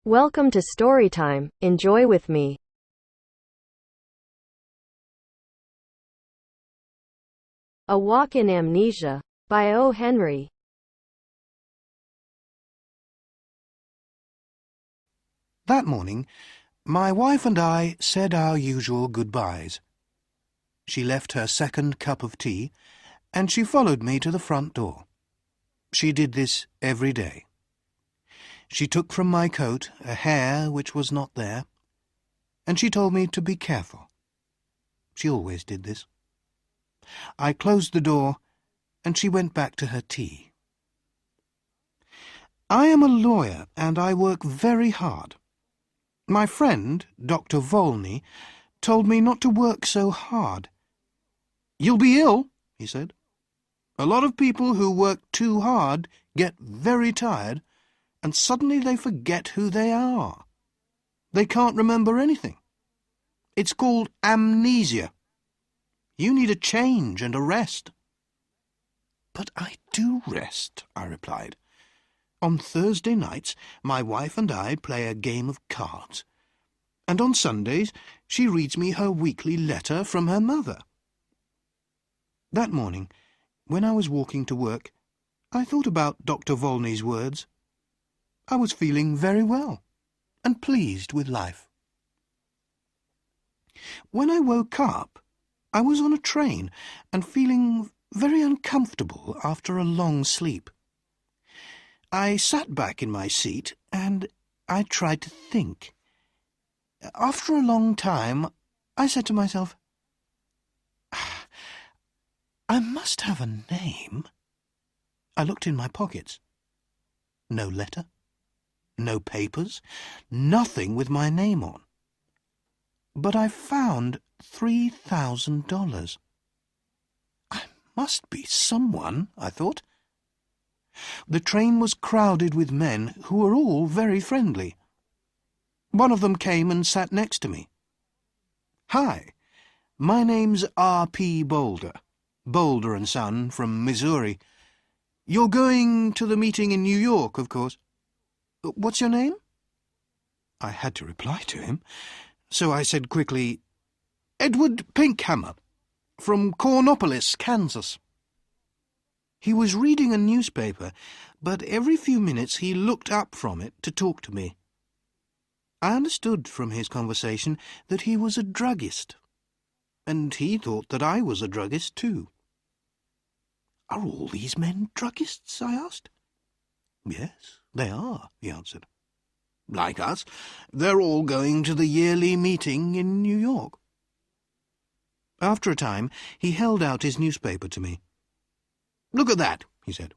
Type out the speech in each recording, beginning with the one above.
Welcome to Storytime. Enjoy with me. A Walk in Amnesia by O. Henry. That morning, my wife and I said our usual goodbyes. She left her second cup of tea, and she followed me to the front door. She did this every day. She took from my coat a hair which was not there, and she told me to be careful. She always did this. I closed the door, and she went back to her tea. I am a lawyer, and I work very hard. My friend, Dr. Volney, told me not to work so hard. "You'll be ill," he said. "A lot of people who work too hard get very tired, and suddenly they forget who they are. They can't remember anything. It's called amnesia. You need a change and a rest." "But I do rest," I replied. "On Thursday nights my wife and I play a game of cards, and on Sundays she reads me her weekly letter from her mother." That morning, when I was walking to work, I thought about Dr. Volney's words. I was feeling very well and pleased with life. When I woke up, I was on a train and feeling very uncomfortable after a long sleep. I sat back in my seat and I tried to think. After a long time, I said to myself, "I must have a name." I looked in my pockets. No letter, no papers, nothing with my name on. But I found $3,000. I must be someone, I thought. The train was crowded with men who were all very friendly. One of them came and sat next to me. "Hi, my name's R.P. Boulder, Boulder & Son from Missouri. You're going to the meeting in New York, of course. What's your name?" I had to reply to him, so I said quickly, "Edward Pinkhammer, from Cornopolis, Kansas." He was reading a newspaper, but every few minutes he looked up from it to talk to me. I understood from his conversation that he was a druggist, and he thought that I was a druggist too. "Are all these men druggists?" I asked. "Yes, they are," he answered. "Like us, they're all going to the yearly meeting in New York." After a time, he held out his newspaper to me. "Look at that," he said.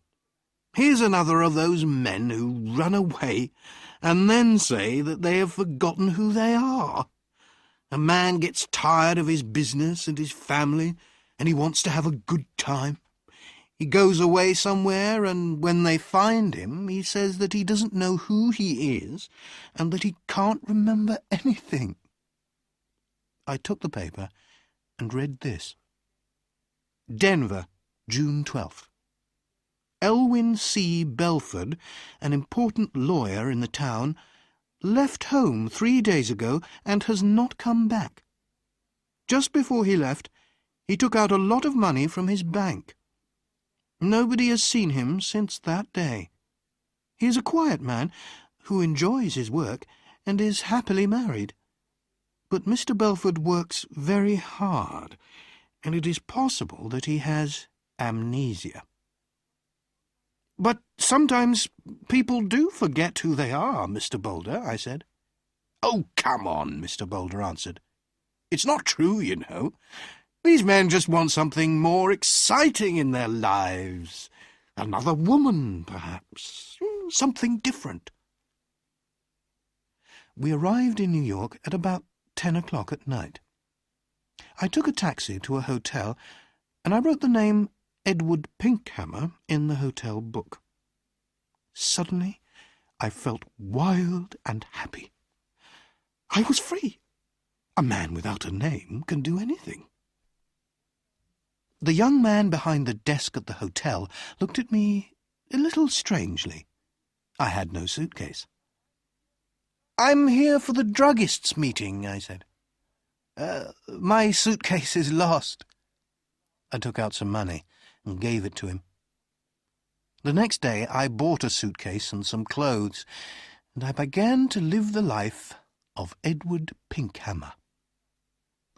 "Here's another of those men who run away and then say that they have forgotten who they are. A man gets tired of his business and his family, and he wants to have a good time. He goes away somewhere, and when they find him, he says that he doesn't know who he is and that he can't remember anything." I took the paper and read this. "Denver, June 12th. Elwyn C. Belford, an important lawyer in the town, left home 3 days ago and has not come back. Just before he left, he took out a lot of money from his bank. Nobody has seen him since that day. He is a quiet man who enjoys his work and is happily married. But Mr. Belford works very hard, and it is possible that he has amnesia." "But sometimes people do forget who they are, Mr. Boulder," I said. "Oh, come on," Mr. Boulder answered. "It's not true, you know. These men just want something more exciting in their lives. Another woman, perhaps. Something different." We arrived in New York at about 10 o'clock at night. I took a taxi to a hotel, and I wrote the name Edward Pinkhammer in the hotel book. Suddenly, I felt wild and happy. I was free. A man without a name can do anything. The young man behind the desk at the hotel looked at me a little strangely. I had no suitcase. I'm here for the druggist's meeting, I said. My suitcase is lost. I took out some money and gave it to him. The next day I bought a suitcase and some clothes, and I began to live the life of Edward Pinkhammer.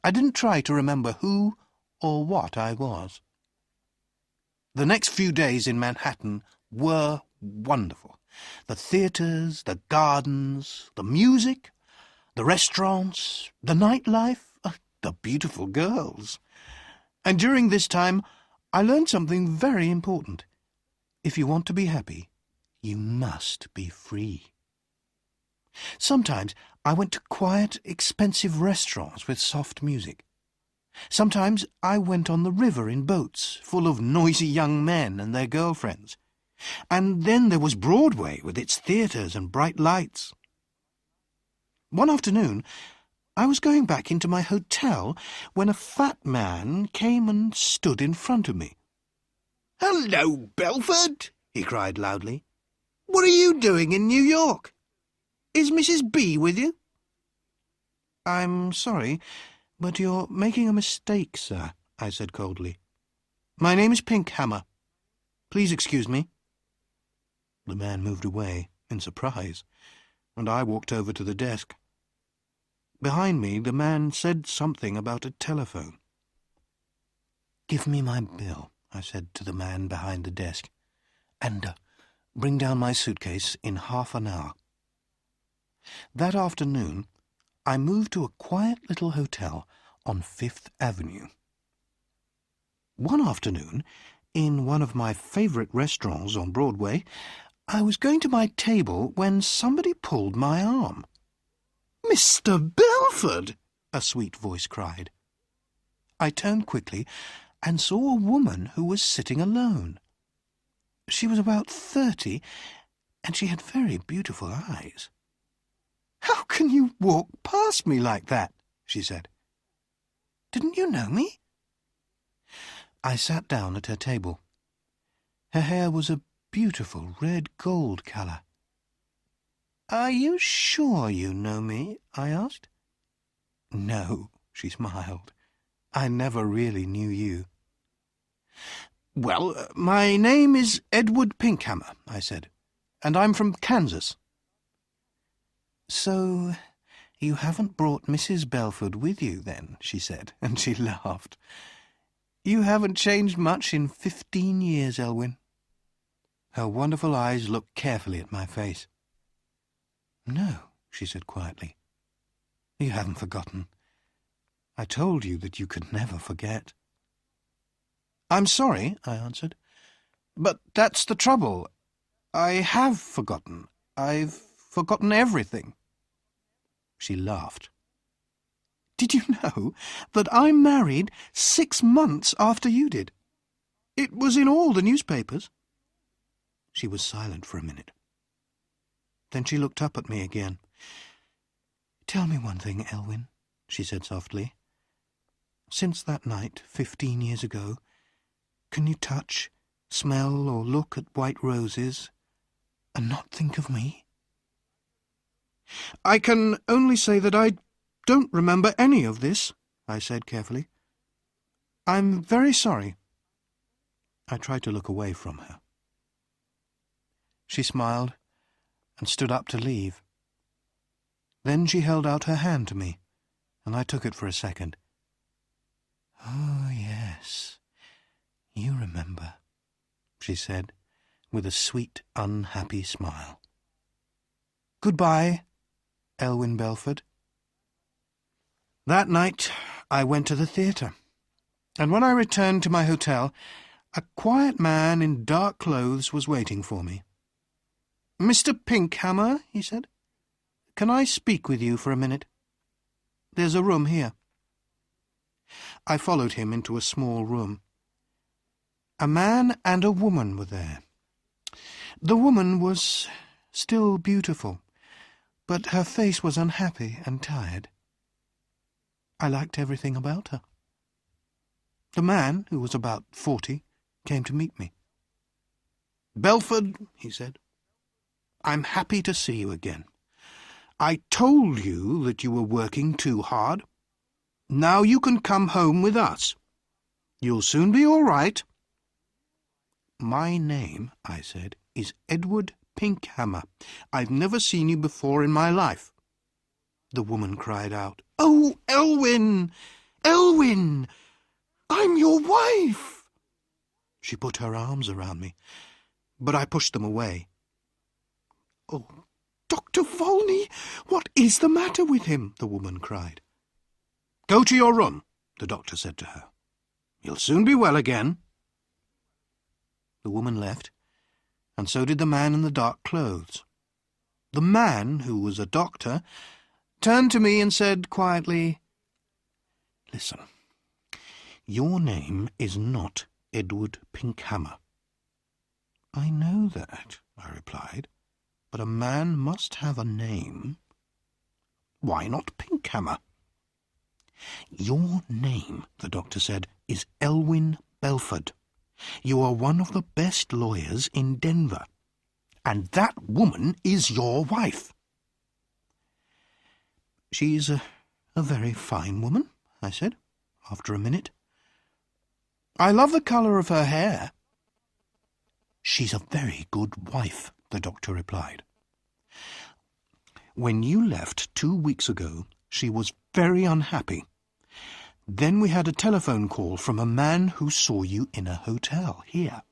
I didn't try to remember who or what I was. The next few days in Manhattan were wonderful. The theatres, the gardens, the music, the restaurants, the nightlife, the beautiful girls. And during this time, I learned something very important. If you want to be happy, you must be free. Sometimes I went to quiet, expensive restaurants with soft music. Sometimes I went on the river in boats full of noisy young men and their girlfriends. And then there was Broadway with its theatres and bright lights. One afternoon, I was going back into my hotel when a fat man came and stood in front of me. "Hello, Belford!" he cried loudly. "What are you doing in New York? Is Mrs. B with you?" "I'm sorry, but you're making a mistake, sir," I said coldly. "My name is Pinkhammer. Please excuse me." The man moved away in surprise, and I walked over to the desk. Behind me, the man said something about a telephone. "Give me my bill," I said to the man behind the desk, "and bring down my suitcase in half an hour." That afternoon, I moved to a quiet little hotel on Fifth Avenue. One afternoon, in one of my favourite restaurants on Broadway, I was going to my table when somebody pulled my arm. "Mr. Belford!" a sweet voice cried. I turned quickly and saw a woman who was sitting alone. She was about 30, and she had very beautiful eyes. "How can you walk past me like that?" she said. "Didn't you know me?" I sat down at her table. Her hair was a beautiful red-gold colour. "Are you sure you know me?" I asked. "No," she smiled. "I never really knew you." "Well, my name is Edward Pinkhammer," I said, "and I'm from Kansas." "So you haven't brought Mrs. Belford with you, then?" she said, and she laughed. "You haven't changed much in 15 years, Elwyn." Her wonderful eyes looked carefully at my face. "No," she said quietly. "You haven't forgotten. I told you that you could never forget." "I'm sorry," I answered, "but that's the trouble. I have forgotten. I've forgotten everything." She laughed. "Did you know that I married 6 months after you did? It was in all the newspapers." She was silent for a minute. Then she looked up at me again. "Tell me one thing, Elwyn," she said softly. "Since that night, 15 years ago, can you touch, smell, or look at white roses and not think of me?" "I can only say that I don't remember any of this," I said carefully. "I'm very sorry." I tried to look away from her. She smiled and stood up to leave. Then she held out her hand to me, and I took it for a second. "Oh, yes, you remember," she said, with a sweet, unhappy smile. "Goodbye, Elwyn Belford." That night I went to the theatre, and when I returned to my hotel, a quiet man in dark clothes was waiting for me. "Mr. Pinkhammer," he said, "can I speak with you for a minute? There's a room here." I followed him into a small room. A man and a woman were there. The woman was still beautiful, but her face was unhappy and tired. I liked everything about her. The man, who was about 40, came to meet me. "Belford," he said, "I'm happy to see you again. I told you that you were working too hard. Now you can come home with us. You'll soon be all right." "My name," I said, "is Edward Pinkhammer. I've never seen you before in my life." The woman cried out, "Oh, Elwyn! Elwyn! I'm your wife!" She put her arms around me, but I pushed them away. "Oh, Dr. Volney, what is the matter with him?" the woman cried. "Go to your room," the doctor said to her. "You'll soon be well again." The woman left, and so did the man in the dark clothes. The man, who was a doctor, turned to me and said quietly, "Listen, your name is not Edward Pinkhammer." "I know that," I replied, "but a man must have a name." "Why not Pinkhammer?" "Your name," the doctor said, "is Elwyn Belford. You are one of the best lawyers in Denver, and that woman is your wife." "She's a very fine woman," I said, after a minute. "I love the colour of her hair." "She's a very good wife," the doctor replied. "When you left 2 weeks ago, she was very unhappy. Then we had a telephone call from a man who saw you in a hotel here."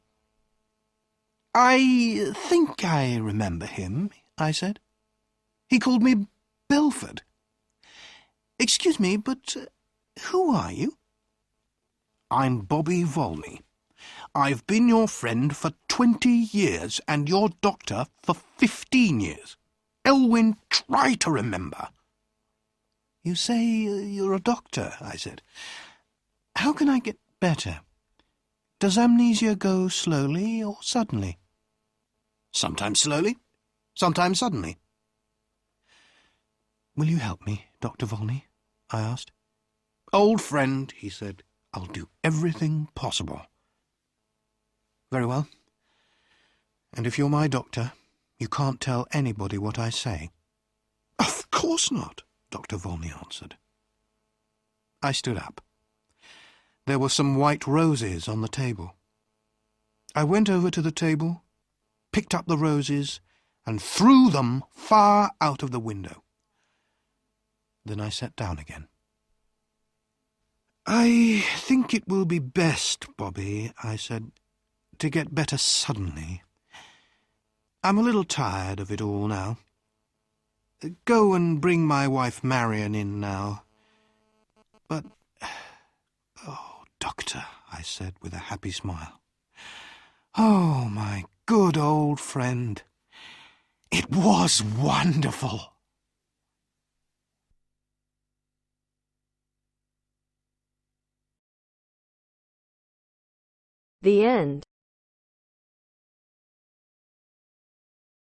"I think I remember him," I said. "He called me Belford. Excuse me, but who are you?" "I'm Bobby Volney. I've been your friend for 20 years and your doctor for 15 years. Elwyn, try to remember." "You say you're a doctor," I said. "How can I get better? Does amnesia go slowly or suddenly?" "Sometimes slowly, sometimes suddenly." "Will you help me, Dr. Volney?" I asked. "Old friend," he said, "I'll do everything possible." "Very well. And if you're my doctor, you can't tell anybody what I say?" "Of course not," Dr. Volney answered. I stood up. There were some white roses on the table. I went over to the table, picked up the roses, and threw them far out of the window. Then I sat down again. "I think it will be best, Bobby," I said, "to get better suddenly. I'm a little tired of it all now. Go and bring my wife Marion in now." "But, oh, Doctor," I said with a happy smile. "Oh, my good old friend. It was wonderful." The end.